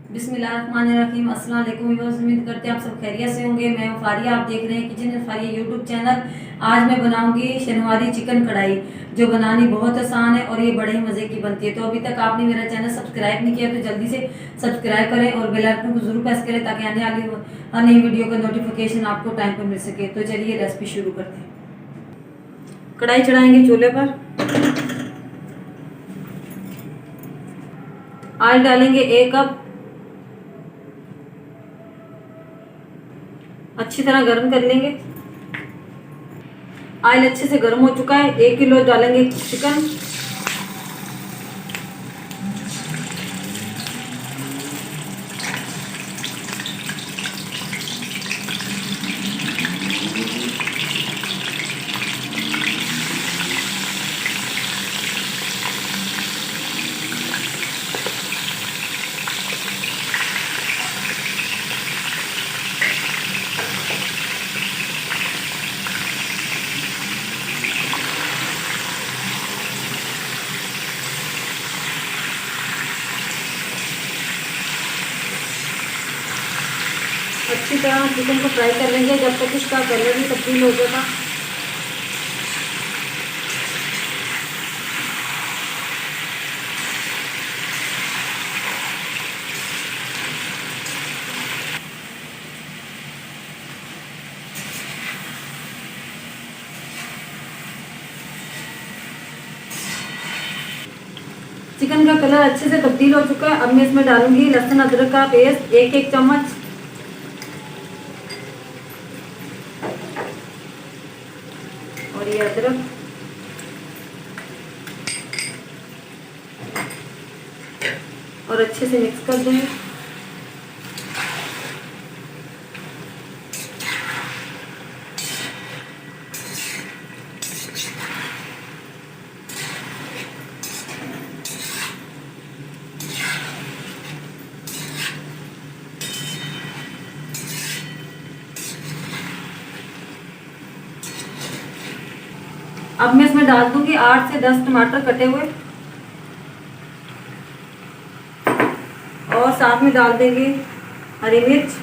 बिस्मिल्लाहिर्रहमानिर्रहीम। अस्सलाम वालेकुम व्यूअर्स, उम्मीद करते हैं आप सब खैरियत से होंगे। मैं हूं फारिया, आप देख रहे हैं kitchen with Faria YouTube channel. आज मैं बनाऊंगी शनिवारी चिकन कढ़ाई, जो बनानी बहुत आसान है और ये बड़े ही मज़े की बनती है। तो अभी तक आपने मेरा चैनल सब्सक्राइब नहीं किया तो जल्दी से सब्सक्राइब करें और बेल आइकन को जरूर प्रेस करें ताकि आने वाली हर नई वीडियो का नोटिफिकेशन आपको टाइम पर मिल सके। तो चलिए रेसिपी शुरू करते हैं। कढ़ाई चढ़ाएंगे चूल्हे पर, ऑयल डालेंगे 1 कप, अच्छी तरह गर्म कर लेंगे। ऑयल अच्छे से गर्म हो चुका है। 1 किलो डालेंगे चिकन, अच्छी तरह चिकन को फ्राई कर लेंगे जब तक इसका कलर भी तब्दील हो जाएगा। चिकन का कलर अच्छे से तब्दील हो चुका है। अब मैं इसमें डालूंगी लहसुन अदरक का पेस्ट 1 चम्मच, और ये अदरक और अच्छे से मिक्स कर देंगे। अब मैं इसमें डाल दूंगी 8 से 10 टमाटर कटे हुए, और साथ में डाल देंगे हरी मिर्च।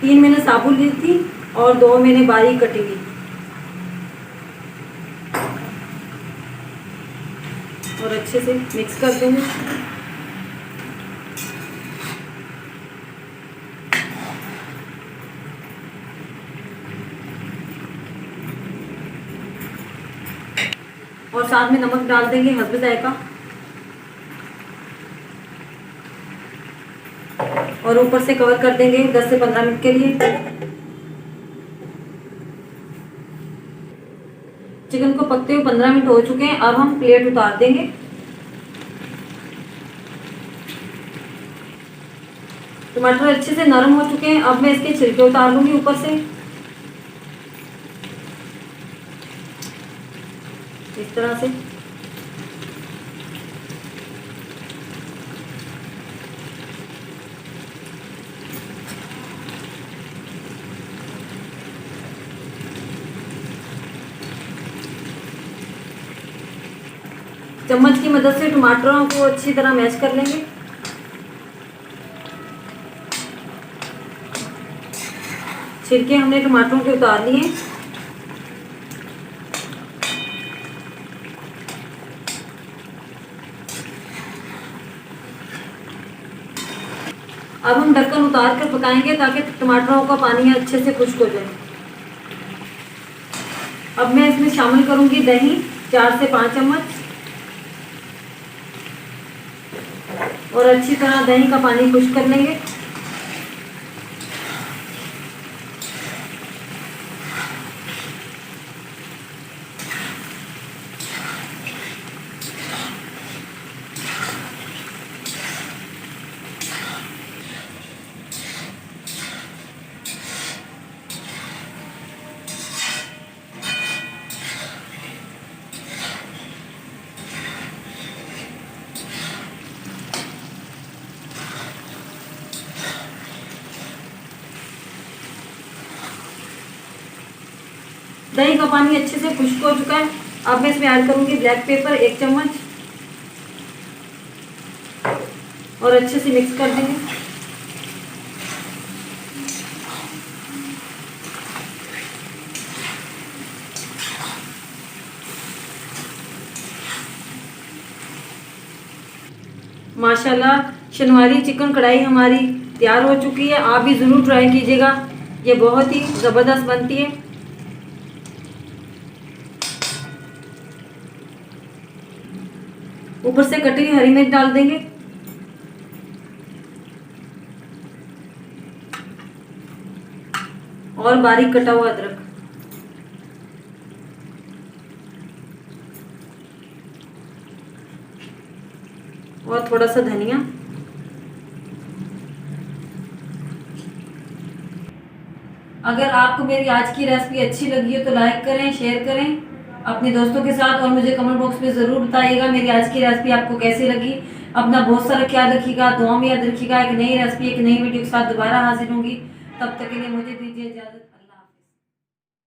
3 मैंने साबुत ली थी और 2 मैंने बारीक कटी हुई, और अच्छे से मिक्स कर देंगे। और साथ में नमक डाल देंगे हस्ब जायका, और ऊपर से कवर कर देंगे 10 से 15 मिनट के लिए। चिकन को पकते हुए 15 मिनट हो चुके हैं। अब हम प्लेट उतार देंगे। टमाटर अच्छे से नरम हो चुके हैं। अब मैं इसके छिलके उतार लूंगी ऊपर से, इस तरह से। चम्मच की मदद से टमाटरों को अच्छी तरह मैश कर लेंगे। छिलके हमने टमाटरों के उतार लिए। अब हम ढक्कन उतार कर पकाएंगे ताकि टमाटरों का पानी अच्छे से खुश्क हो जाए। अब मैं इसमें शामिल करूंगी दही 4 से 5 चम्मच, और अच्छी तरह दही का पानी खुश्क कर लेंगे। दही का पानी अच्छे से खुश्क हो चुका है। अब मैं इसमें ऐड करूंगी ब्लैक पेपर 1 चम्मच, और अच्छे से मिक्स कर देंगे। माशाल्लाह शनिवारी चिकन कढ़ाई हमारी तैयार हो चुकी है। आप भी ज़रूर ट्राई कीजिएगा, ये बहुत ही ज़बरदस्त बनती है। ऊपर से कटी हुई हरी मिर्च डाल देंगे और बारीक कटा हुआ अदरक। और थोड़ा सा धनिया। अगर आपको मेरी आज की रेसिपी अच्छी लगी हो तो लाइक करें, शेयर करें अपने दोस्तों के साथ और मुझे कमेंट बॉक्स में ज़रूर बताइएगा मेरी आज की रेसिपी आपको कैसी लगी। अपना बहुत सारा ख्याल रखिएगा, दुआ में याद रखिएगा। एक नई रेसिपी एक नई वीडियो के साथ दोबारा हाजिर होंगी। तब तक के लिए मुझे दीजिए इजाज़त।